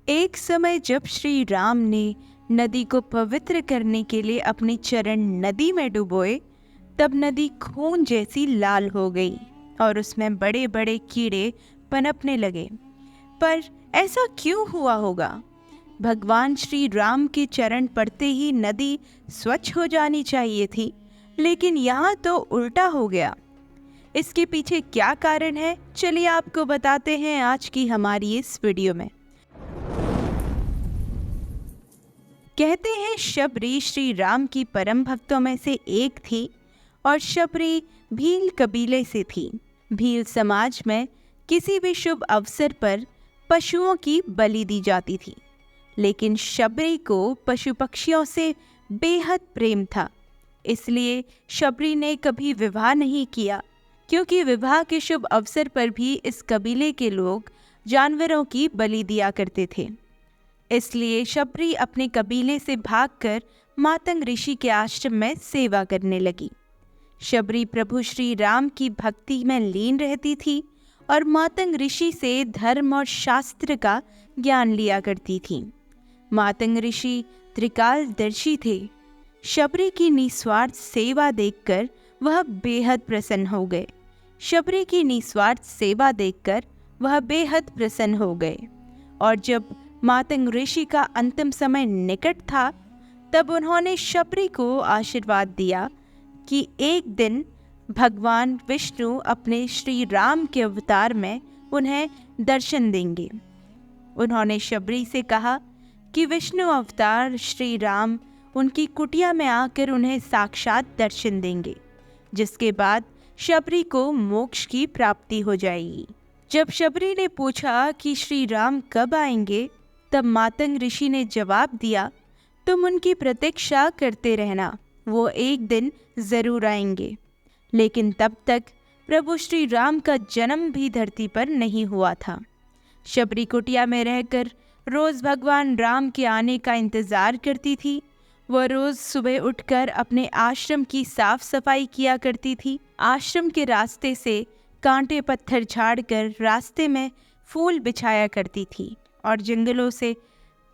एक समय जब श्री राम ने नदी को पवित्र करने के लिए अपने चरण नदी में डुबोए, तब नदी खून जैसी लाल हो गई और उसमें बड़े बड़े कीड़े पनपने लगे। पर ऐसा क्यों हुआ होगा? भगवान श्री राम के चरण पड़ते ही नदी स्वच्छ हो जानी चाहिए थी, लेकिन यहाँ तो उल्टा हो गया। इसके पीछे क्या कारण है, चलिए आपको बताते हैं आज की हमारी इस वीडियो में। कहते हैं शबरी श्री राम की परम भक्तों में से एक थी और शबरी भील कबीले से थी। भील समाज में किसी भी शुभ अवसर पर पशुओं की बलि दी जाती थी, लेकिन शबरी को पशु पक्षियों से बेहद प्रेम था। इसलिए शबरी ने कभी विवाह नहीं किया, क्योंकि विवाह के शुभ अवसर पर भी इस कबीले के लोग जानवरों की बलि दिया करते थे। इसलिए शबरी अपने कबीले से भागकर मातंग ऋषि के आश्रम में सेवा करने लगी। शबरी प्रभु श्री राम की भक्ति में लीन रहती थी और मातंग ऋषि से धर्म और शास्त्र का ज्ञान लिया करती थी। मातंग ऋषि त्रिकालदर्शी थे। शबरी की निस्वार्थ सेवा देखकर वह बेहद प्रसन्न हो गए। शबरी की निस्वार्थ सेवा देखकर वह बेहद प्रसन्न हो गए और जब मातंग ऋषि का अंतिम समय निकट था, तब उन्होंने शबरी को आशीर्वाद दिया कि एक दिन भगवान विष्णु अपने श्री राम के अवतार में उन्हें दर्शन देंगे। उन्होंने शबरी से कहा कि विष्णु अवतार श्री राम उनकी कुटिया में आकर उन्हें साक्षात दर्शन देंगे, जिसके बाद शबरी को मोक्ष की प्राप्ति हो जाएगी। जब शबरी ने पूछा कि श्री राम कब आएंगे, तब मातंग ऋषि ने जवाब दिया, तुम उनकी प्रतीक्षा करते रहना, वो एक दिन जरूर आएंगे। लेकिन तब तक प्रभु श्री राम का जन्म भी धरती पर नहीं हुआ था। शबरी कुटिया में रहकर रोज भगवान राम के आने का इंतजार करती थी। वह रोज सुबह उठकर अपने आश्रम की साफ सफाई किया करती थी। आश्रम के रास्ते से कांटे पत्थर झाड़कर रास्ते में फूल बिछाया करती थी और जंगलों से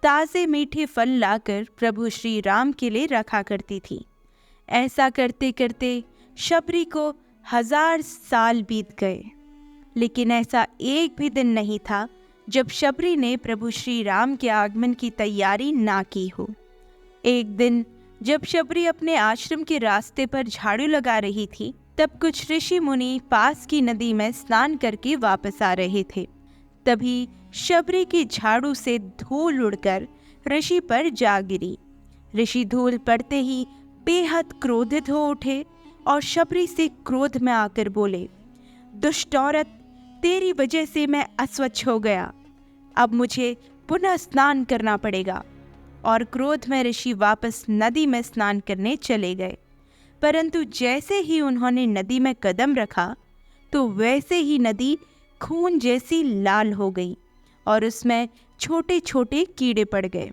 ताज़े मीठे फल लाकर प्रभु श्री राम के लिए रखा करती थी। ऐसा करते करते शबरी को 1000 साल बीत गए, लेकिन ऐसा एक भी दिन नहीं था जब शबरी ने प्रभु श्री राम के आगमन की तैयारी ना की हो। एक दिन जब शबरी अपने आश्रम के रास्ते पर झाड़ू लगा रही थी, तब कुछ ऋषि मुनि पास की नदी में स्नान करके वापस आ रहे थे। तभी शबरी की झाड़ू से धूल उड़कर ऋषि पर जा गिरी। ऋषि धूल पड़ते ही बेहद क्रोधित हो उठे और शबरी से क्रोध में आकर बोले, दुष्ट औरत, तेरी वजह से मैं अस्वच्छ हो गया, अब मुझे पुनः स्नान करना पड़ेगा। और क्रोध में ऋषि वापस नदी में स्नान करने चले गए। परंतु जैसे ही उन्होंने नदी में कदम रखा, तो वैसे ही नदी खून जैसी लाल हो गई और उसमें छोटे छोटे कीड़े पड़ गए।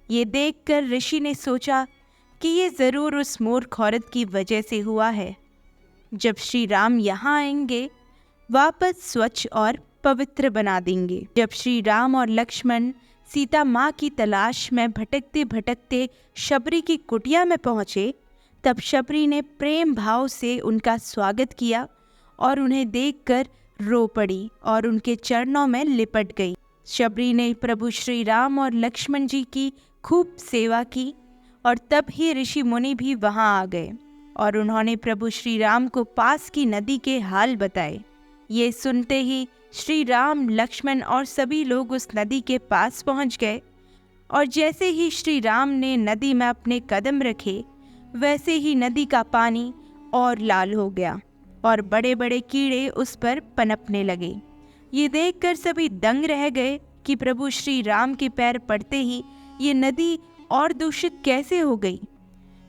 ये देखकर ऋषि ने सोचा कि ये ज़रूर उस मूर्ख औरत की वजह से हुआ है। जब श्री राम यहाँ आएंगे, वापस स्वच्छ और पवित्र बना देंगे। जब श्री राम और लक्ष्मण सीता माँ की तलाश में भटकते भटकते शबरी की कुटिया में पहुँचे, तब शबरी ने प्रेम भाव से उनका स्वागत किया और उन्हें देखकर रो पड़ी और उनके चरणों में लिपट गई। शबरी ने प्रभु श्री राम और लक्ष्मण जी की खूब सेवा की और तब ही ऋषि मुनि भी वहां आ गए और उन्होंने प्रभु श्री राम को पास की नदी के हाल बताए। ये सुनते ही श्री राम, लक्ष्मण और सभी लोग उस नदी के पास पहुंच गए और जैसे ही श्री राम ने नदी में अपने कदम रखे, वैसे ही नदी का पानी और लाल हो गया और बड़े बड़े कीड़े उस पर पनपने लगे। ये देखकर सभी दंग रह गए कि प्रभु श्री राम के पैर पड़ते ही ये नदी और दूषित कैसे हो गई।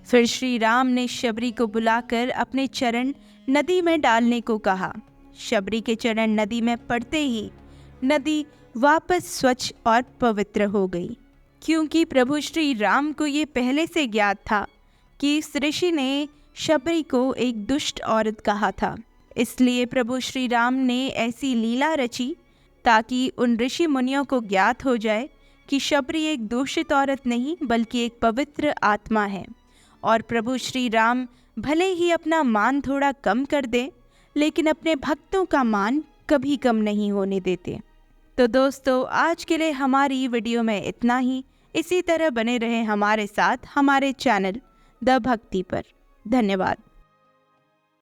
फिर श्री राम ने शबरी को बुलाकर अपने चरण नदी में डालने को कहा। शबरी के चरण नदी में पड़ते ही नदी वापस स्वच्छ और पवित्र हो गई, क्योंकि प्रभु श्री राम को ये पहले से ज्ञात था कि इस ऋषि ने शबरी को एक दुष्ट औरत कहा था। इसलिए प्रभु श्री राम ने ऐसी लीला रची ताकि उन ऋषि मुनियों को ज्ञात हो जाए कि शबरी एक दूषित औरत नहीं बल्कि एक पवित्र आत्मा है और प्रभु श्री राम भले ही अपना मान थोड़ा कम कर दें, लेकिन अपने भक्तों का मान कभी कम नहीं होने देते। तो दोस्तों, आज के लिए हमारी वीडियो में इतना ही। इसी तरह बने रहें हमारे साथ हमारे चैनल द भक्ति पर। धन्यवाद।